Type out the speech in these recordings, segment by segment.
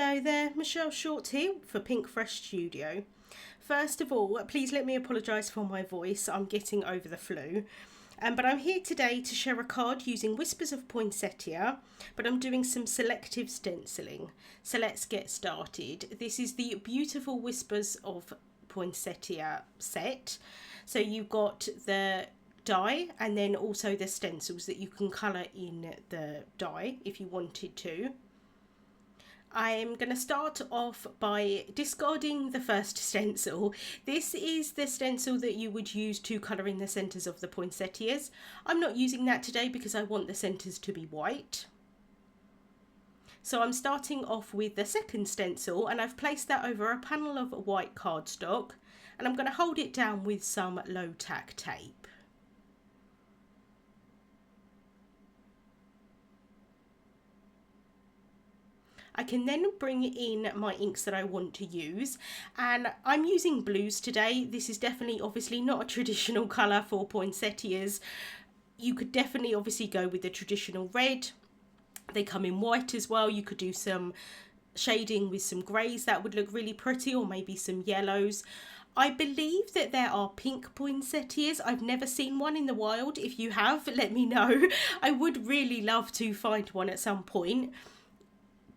Hello there, Michelle Short here for Pinkfresh Studio. First of all, please let me apologise for my voice, I'm getting over the flu. But I'm here today to share a card using Whispers of Poinsettia, but I'm doing some selective stenciling. So let's get started. This is the beautiful Whispers of Poinsettia set. So you've got the die and then also the stencils that you can colour in the die if you wanted to. I'm going to start off by discarding the first stencil. This is the stencil that you would use to colour in the centres of the poinsettias. I'm not using that today because I want the centres to be white. So I'm starting off with the second stencil and I've placed that over a panel of white cardstock and I'm going to hold it down with some low tack tape. I can then bring in my inks that I want to use, and I'm using blues today. This is definitely obviously not a traditional colour for poinsettias. You could definitely obviously go with the traditional red. They come in white as well. You could do some shading with some greys, that would look really pretty, or maybe some yellows. I believe that there are pink poinsettias. I've never seen one in the wild. If you have, let me know. I would really love to find one at some point.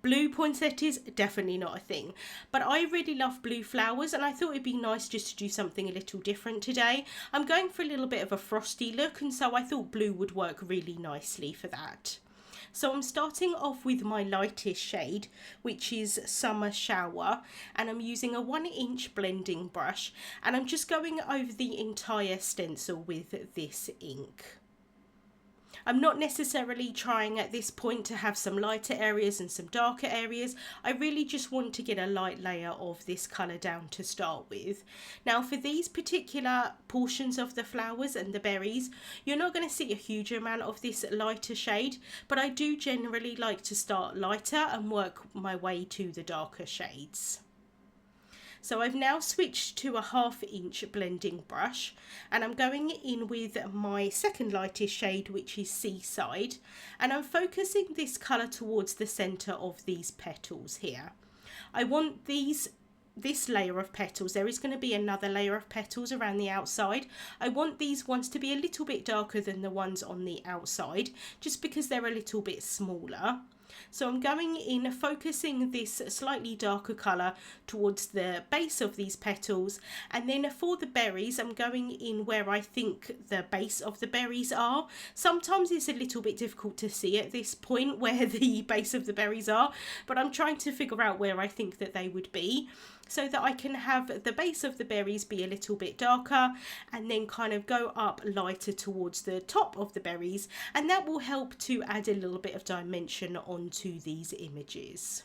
Blue poinsettias, definitely not a thing. But I really love blue flowers and I thought it'd be nice just to do something a little different today. I'm going for a little bit of a frosty look and so I thought blue would work really nicely for that. So I'm starting off with my lightest shade, which is Summer Shower, and I'm using a 1-inch blending brush and I'm just going over the entire stencil with this ink. I'm not necessarily trying at this point to have some lighter areas and some darker areas. I really just want to get a light layer of this colour down to start with. Now for these particular portions of the flowers and the berries, you're not going to see a huge amount of this lighter shade, but I do generally like to start lighter and work my way to the darker shades. So I've now switched to a 1/2-inch blending brush and I'm going in with my second lightest shade, which is Seaside, and I'm focusing this colour towards the centre of these petals here. I want this layer of petals, there is going to be another layer of petals around the outside. I want these ones to be a little bit darker than the ones on the outside, just because they're a little bit smaller. So I'm going in, focusing this slightly darker colour towards the base of these petals, and then for the berries I'm going in where I think the base of the berries are. Sometimes it's a little bit difficult to see at this point where the base of the berries are, but I'm trying to figure out where I think that they would be, so that I can have the base of the berries be a little bit darker and then kind of go up lighter towards the top of the berries, and that will help to add a little bit of dimension onto these images.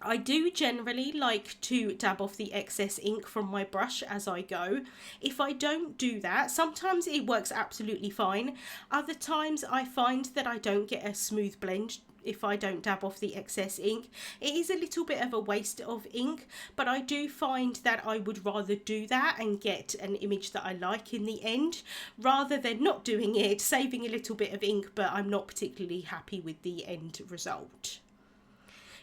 I do generally like to dab off the excess ink from my brush as I go. If I don't do that, sometimes it works absolutely fine. Other times I find that I don't get a smooth blend if I don't dab off the excess ink. It is a little bit of a waste of ink, but I do find that I would rather do that and get an image that I like in the end, rather than not doing it, saving a little bit of ink, but I'm not particularly happy with the end result.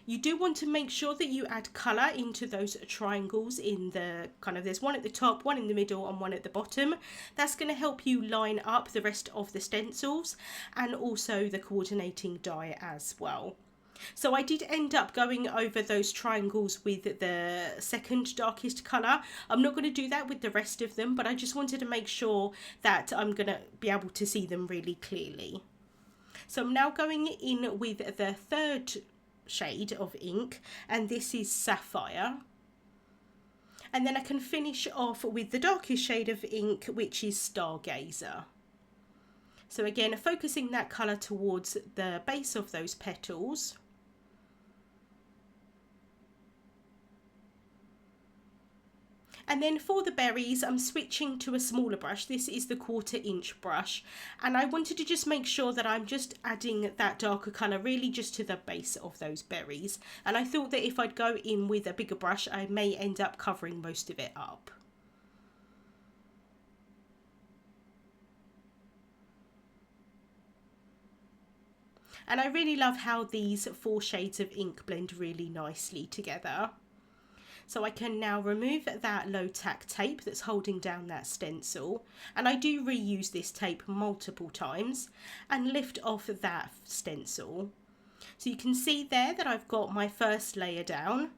You do want to make sure that you add colour into those triangles in the there's one at the top, one in the middle and one at the bottom. That's going to help you line up the rest of the stencils and also the coordinating die as well. So I did end up going over those triangles with the second darkest colour. I'm not going to do that with the rest of them, but I just wanted to make sure that I'm going to be able to see them really clearly. So I'm now going in with the third shade of ink, and this is Sapphire, and then I can finish off with the darkest shade of ink, which is Stargazer. So again, focusing that colour towards the base of those petals. And then for the berries, I'm switching to a smaller brush. This is the 1/4-inch brush, and I wanted to just make sure that I'm just adding that darker colour really just to the base of those berries. And I thought that if I'd go in with a bigger brush, I may end up covering most of it up. And I really love how these 4 shades of ink blend really nicely together. So I can now remove that low tack tape that's holding down that stencil, and I do reuse this tape multiple times, and lift off that stencil. So you can see there that I've got my first layer down,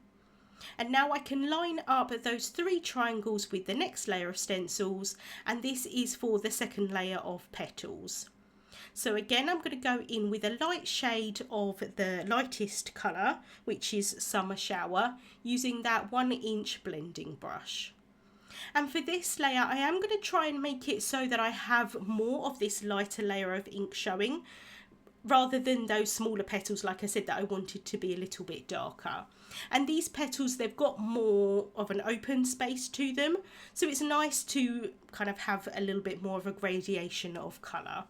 and now I can line up those 3 triangles with the next layer of stencils, and this is for the second layer of petals. So again, I'm going to go in with a light shade of the lightest colour, which is Summer Shower, using that 1-inch blending brush. And for this layer, I am going to try and make it so that I have more of this lighter layer of ink showing, rather than those smaller petals, like I said, that I wanted to be a little bit darker. And these petals, they've got more of an open space to them, so it's nice to kind of have a little bit more of a gradation of colour.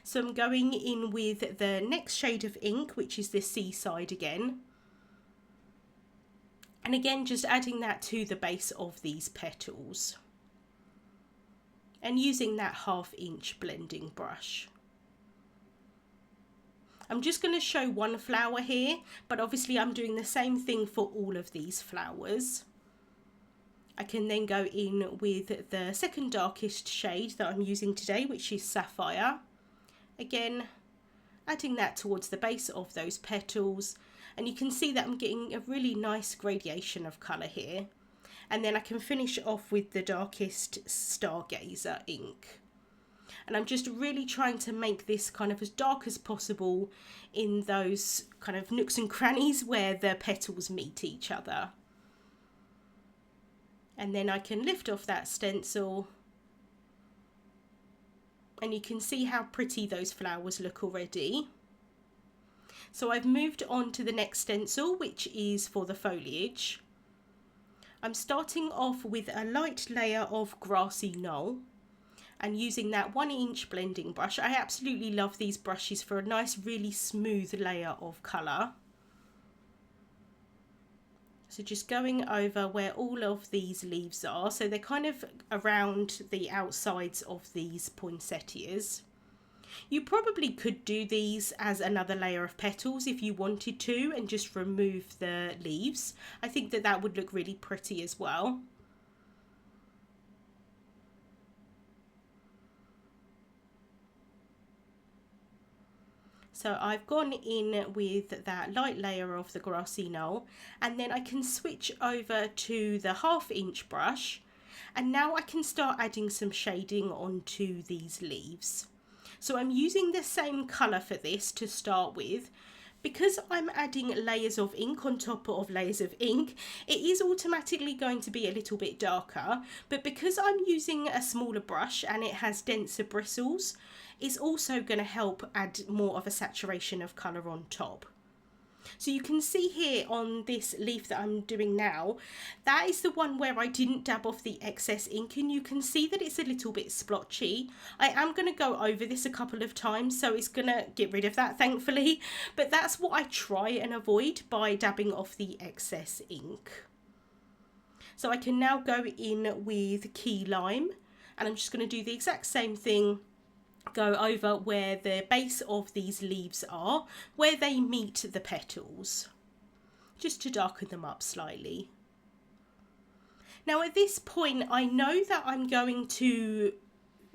So I'm going in with the next shade of ink, which is the Seaside again. And again, just adding that to the base of these petals. And using that 1/2-inch blending brush. I'm just going to show one flower here, but obviously I'm doing the same thing for all of these flowers. I can then go in with the second darkest shade that I'm using today, which is Sapphire. Again, adding that towards the base of those petals, and you can see that I'm getting a really nice gradation of colour here. And then I can finish off with the darkest Stargazer ink. And I'm just really trying to make this kind of as dark as possible in those kind of nooks and crannies where the petals meet each other. And then I can lift off that stencil, and you can see how pretty those flowers look already. So I've moved on to the next stencil, which is for the foliage. I'm starting off with a light layer of Grassy Knoll, and using that 1-inch blending brush. I absolutely love these brushes for a nice, really smooth layer of colour. So just going over where all of these leaves are, so they're kind of around the outsides of these poinsettias. You probably could do these as another layer of petals if you wanted to, and just remove the leaves. I think that that would look really pretty as well. So I've gone in with that light layer of the Grassy Knoll, and then I can switch over to the 1/2-inch brush, and now I can start adding some shading onto these leaves. So I'm using the same colour for this to start with. Because I'm adding layers of ink on top of layers of ink, it is automatically going to be a little bit darker, but because I'm using a smaller brush and it has denser bristles, it's also going to help add more of a saturation of colour on top. So you can see here on this leaf that I'm doing now, that is the one where I didn't dab off the excess ink, and you can see that it's a little bit splotchy. I am going to go over this a couple of times, so it's going to get rid of that, thankfully, but that's what I try and avoid by dabbing off the excess ink. So I can now go in with Key Lime, and I'm just going to do the exact same thing. Go over where the base of these leaves are, where they meet the petals, just to darken them up slightly. Now at this point, I know that I'm going to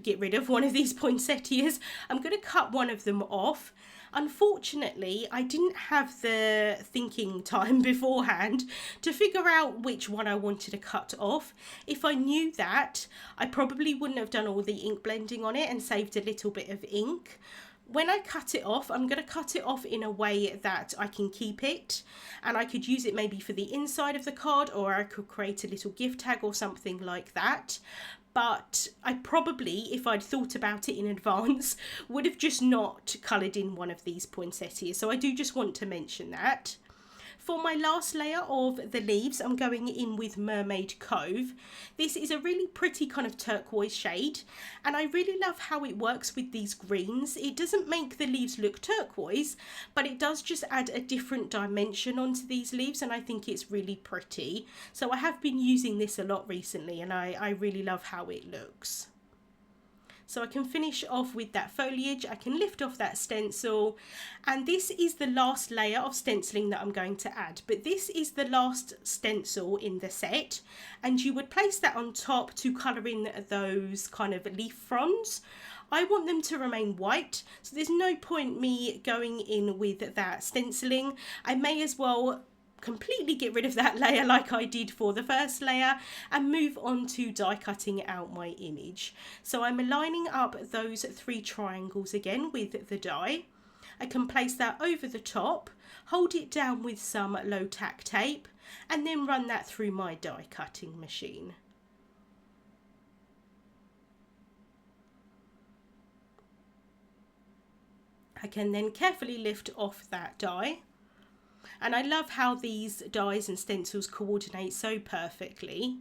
get rid of one of these poinsettias. I'm going to cut one of them off. Unfortunately, I didn't have the thinking time beforehand to figure out which one I wanted to cut off. If I knew that, I probably wouldn't have done all the ink blending on it and saved a little bit of ink. When I cut it off, I'm going to cut it off in a way that I can keep it, and I could use it maybe for the inside of the card, or I could create a little gift tag or something like that. But I probably, if I'd thought about it in advance, would have just not coloured in one of these poinsettias. So I do just want to mention that. For my last layer of the leaves, I'm going in with Mermaid Cove. This is a really pretty kind of turquoise shade, and I really love how it works with these greens. It doesn't make the leaves look turquoise, but it does just add a different dimension onto these leaves, and I think it's really pretty. So I have been using this a lot recently, and I really love how it looks. So I can finish off with that foliage, I can lift off that stencil, and this is the last layer of stenciling that I'm going to add. But this is the last stencil in the set, and you would place that on top to colour in those kind of leaf fronds. I want them to remain white, so there's no point me going in with that stenciling. I may as well completely get rid of that layer like I did for the first layer and move on to die cutting out my image. So I'm lining up those 3 triangles again with the die. I can place that over the top, hold it down with some low tack tape, and then run that through my die cutting machine. I can then carefully lift off that die. And I love how these dies and stencils coordinate so perfectly.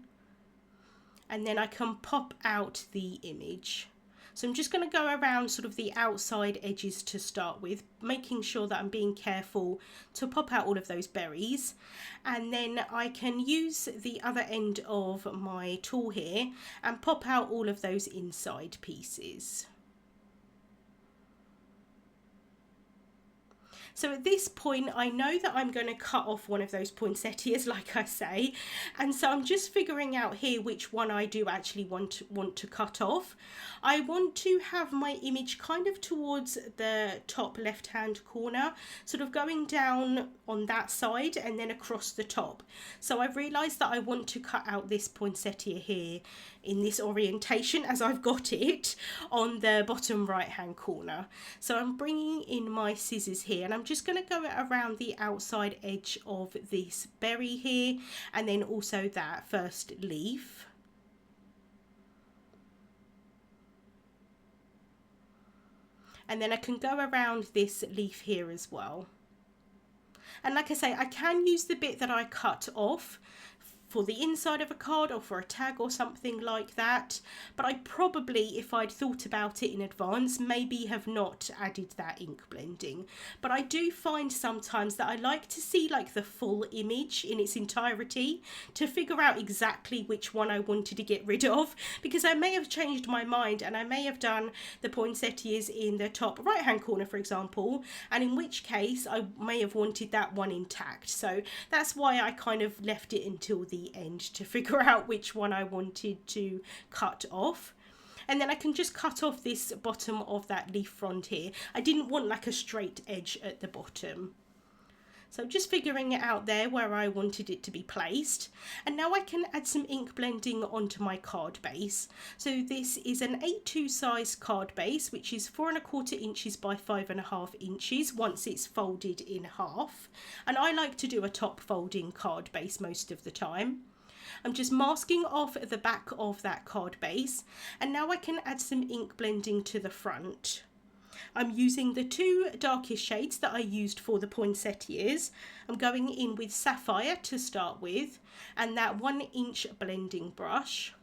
And then I can pop out the image. So I'm just going to go around sort of the outside edges to start with, making sure that I'm being careful to pop out all of those berries. And then I can use the other end of my tool here and pop out all of those inside pieces. So at this point, I know that I'm going to cut off one of those poinsettias, like I say, and so I'm just figuring out here which one I do actually want to cut off. I want to have my image kind of towards the top left-hand corner, sort of going down on that side and then across the top. So I've realised that I want to cut out this poinsettia here in this orientation as I've got it on the bottom right hand corner. So I'm bringing in my scissors here and I'm just going to go around the outside edge of this berry here and then also that first leaf. And then I can go around this leaf here as well. And like I say, I can use the bit that I cut off for the inside of a card or for a tag or something like that, but I probably, if I'd thought about it in advance, maybe have not added that ink blending. But I do find sometimes that I like to see like the full image in its entirety to figure out exactly which one I wanted to get rid of, because I may have changed my mind and I may have done the poinsettias in the top right hand corner, for example, and in which case I may have wanted that one intact. So that's why I kind of left it until the end to figure out which one I wanted to cut off. And then I can just cut off this bottom of that leaf frond here. I didn't want like a straight edge at the bottom. So just figuring it out there where I wanted it to be placed. And now I can add some ink blending onto my card base. So this is an A2 size card base, which is 4¼ inches by 5½ inches once it's folded in half. And I like to do a top folding card base most of the time. I'm just masking off the back of that card base. And now I can add some ink blending to the front. I'm using the 2 darkest shades that I used for the poinsettias. I'm going in with Sapphire to start with and that 1-inch blending brush.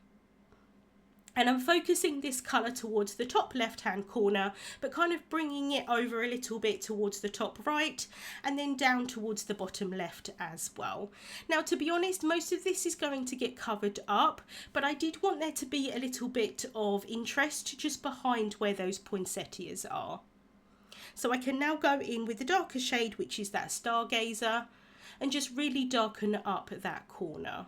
And I'm focusing this colour towards the top left hand corner, but kind of bringing it over a little bit towards the top right and then down towards the bottom left as well. Now, to be honest, most of this is going to get covered up, but I did want there to be a little bit of interest just behind where those poinsettias are. So I can now go in with the darker shade, which is that Stargazer, and just really darken up that corner.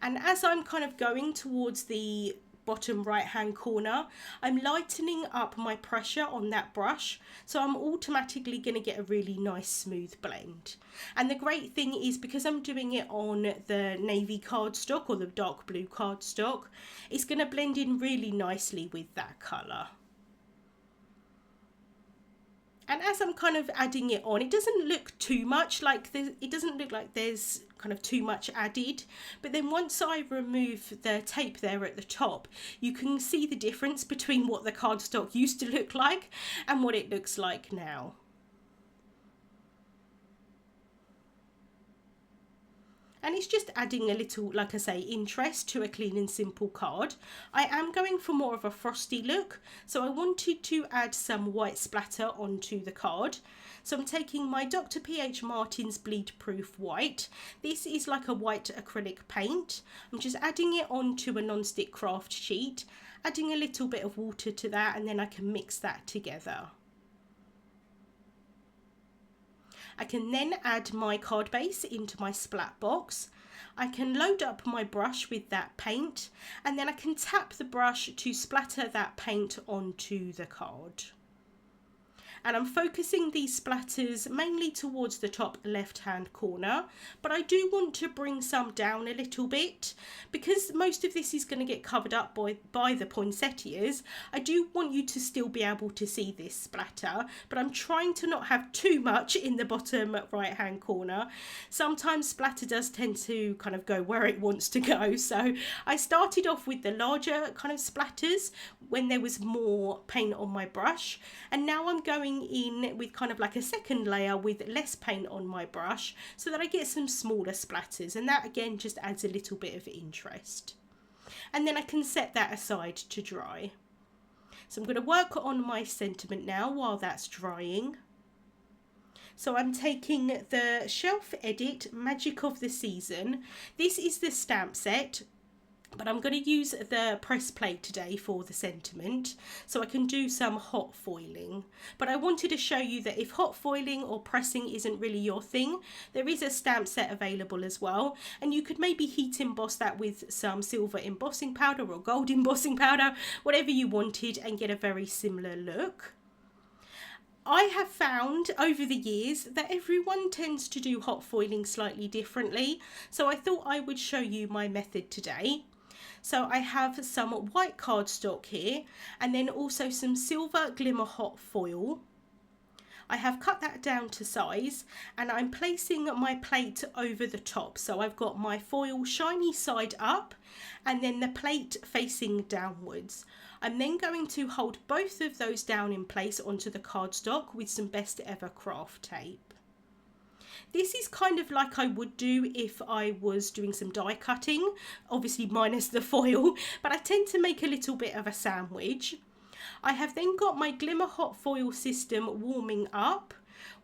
And as I'm kind of going towards the bottom right hand corner, I'm lightening up my pressure on that brush, so I'm automatically going to get a really nice smooth blend. And the great thing is, because I'm doing it on the navy cardstock or the dark blue cardstock, it's going to blend in really nicely with that colour. And as I'm kind of adding it on, it doesn't look too much like it doesn't look like there's kind of too much added. But then once I remove the tape there at the top, you can see the difference between what the cardstock used to look like and what it looks like now. And it's just adding a little, like I say, interest to a clean and simple card. I am going for more of a frosty look, so I wanted to add some white splatter onto the card. So I'm taking my Dr. P.H. Martin's Bleed Proof White. This is like a white acrylic paint. I'm just adding it onto a non-stick craft sheet adding a little bit of water to that, and then I can mix that together. I can then add my card base into my splat box. I can load up my brush with that paint, and then I can tap the brush to splatter that paint onto the card. And I'm focusing these splatters mainly towards the top left hand corner, but I do want to bring some down a little bit because most of this is going to get covered up by the poinsettias. I do want you to still be able to see this splatter, but I'm trying to not have too much in the bottom right hand corner. Sometimes splatter does tend to kind of go where it wants to go, so I started off with the larger kind of splatters when there was more paint on my brush, and now I'm going in with kind of like a second layer with less paint on my brush so that I get some smaller splatters, and that again just adds a little bit of interest. And then I can set that aside to dry. So I'm going to work on my sentiment now while that's drying. So I'm taking the Shelf Edit Magic of the Season. This is the stamp set, but I'm going to use the press plate today for the sentiment so I can do some hot foiling. But I wanted to show you that if hot foiling or pressing isn't really your thing, there is a stamp set available as well, and you could maybe heat emboss that with some silver embossing powder or gold embossing powder, whatever you wanted, and get a very similar look. I have found over the years that everyone tends to do hot foiling slightly differently, so I thought I would show you my method today. So I have some white cardstock here, and then also some silver glimmer hot foil. I have cut that down to size, and I'm placing my plate over the top. So I've got my foil shiny side up and then the plate facing downwards. I'm then going to hold both of those down in place onto the cardstock with some Best Ever craft tape. This is kind of like I would do if I was doing some die cutting, obviously minus the foil, but I tend to make a little bit of a sandwich. I have then got my Glimmer hot foil system warming up.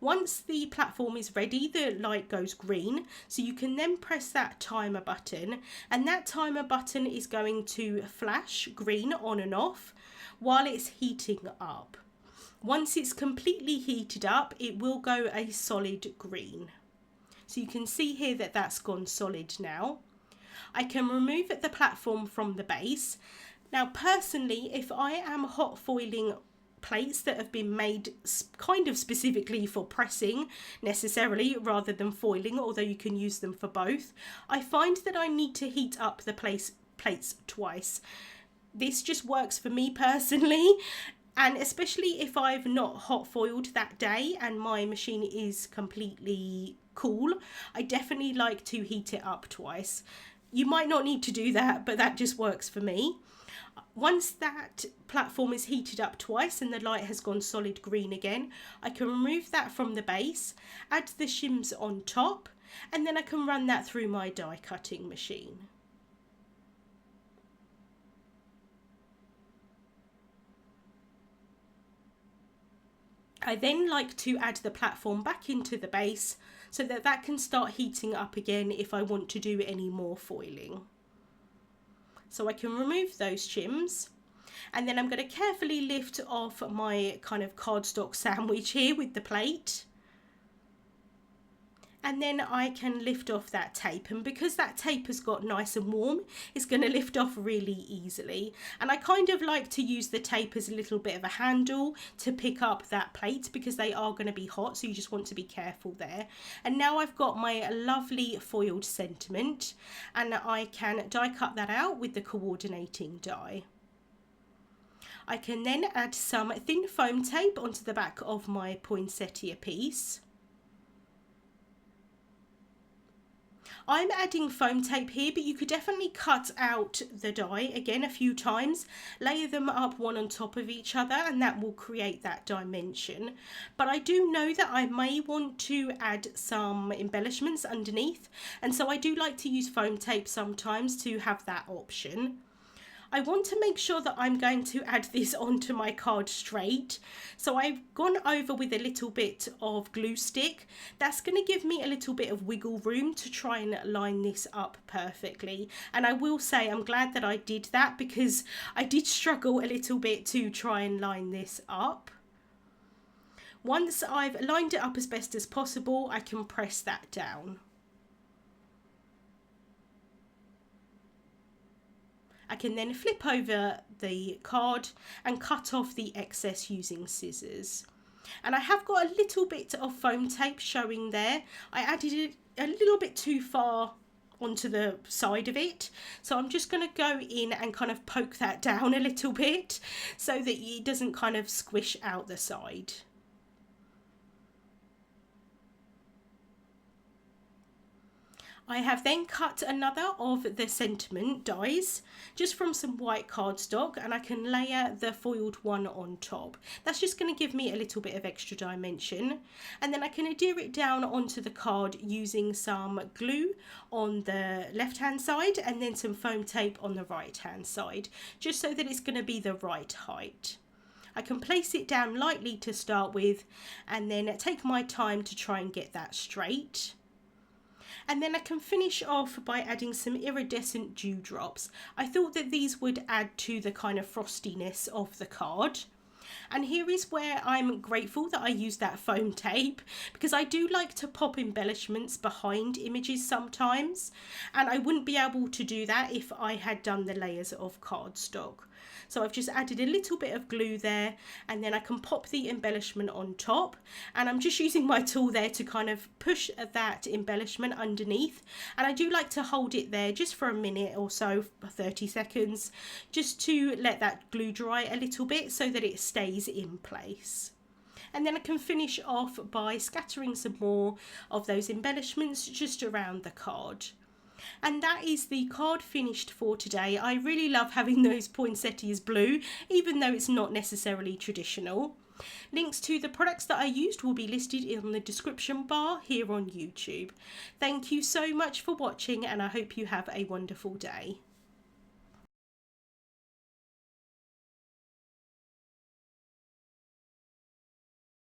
Once the platform is ready, the light goes green, so you can then press that timer button, and that timer button is going to flash green on and off while it's heating up. Once it's completely heated up, it will go a solid green. So you can see here that that's gone solid now. I can remove the platform from the base. Now personally, if I am hot foiling plates that have been made kind of specifically for pressing necessarily rather than foiling, although you can use them for both, I find that I need to heat up the plates twice. This just works for me personally. And especially if I've not hot foiled that day and my machine is completely cool, I definitely like to heat it up twice. You might not need to do that, but that just works for me. Once that platform is heated up twice and the light has gone solid green again, I can remove that from the base, add the shims on top, and then I can run that through my die cutting machine. I then like to add the platform back into the base so that that can start heating up again if I want to do any more foiling. So I can remove those shims, and then I'm going to carefully lift off my kind of cardstock sandwich here with the plate. And then I can lift off that tape, and because that tape has got nice and warm, it's going to lift off really easily. And I kind of like to use the tape as a little bit of a handle to pick up that plate because they are going to be hot, so you just want to be careful there. And now I've got my lovely foiled sentiment, and I can die cut that out with the coordinating die. I can then add some thin foam tape onto the back of my poinsettia piece. I'm adding foam tape here, but you could definitely cut out the die again a few times, layer them up one on top of each other, and that will create that dimension. But I do know that I may want to add some embellishments underneath, and so I do like to use foam tape sometimes to have that option. I want to make sure that I'm going to add this onto my card straight. So I've gone over with a little bit of glue stick. That's going to give me a little bit of wiggle room to try and line this up perfectly. And I will say I'm glad that I did that, because I did struggle a little bit to try and line this up. Once I've lined it up as best as possible, I can press that down. I can then flip over the card and cut off the excess using scissors. And I have got a little bit of foam tape showing there. I added it a little bit too far onto the side of it, so I'm just going to go in and kind of poke that down a little bit so that it doesn't kind of squish out the side. I have then cut another of the sentiment dies just from some white cardstock, and I can layer the foiled one on top. That's just going to give me a little bit of extra dimension, and then I can adhere it down onto the card using some glue on the left hand side and then some foam tape on the right hand side, just so that it's going to be the right height. I can place it down lightly to start with and then take my time to try and get that straight. And then I can finish off by adding some iridescent dewdrops. I thought that these would add to the kind of frostiness of the card. And here is where I'm grateful that I used that foam tape, because I do like to pop embellishments behind images sometimes, and I wouldn't be able to do that if I had done the layers of cardstock. So I've just added a little bit of glue there, and then I can pop the embellishment on top, and I'm just using my tool there to kind of push that embellishment underneath. And I do like to hold it there just for a minute or so, 30 seconds, just to let that glue dry a little bit so that it stays in place. And then I can finish off by scattering some more of those embellishments just around the card. And that is the card finished for today. I really love having those poinsettias blue, even though it's not necessarily traditional. Links to the products that I used will be listed in the description bar here on YouTube. Thank you so much for watching, and I hope you have a wonderful day.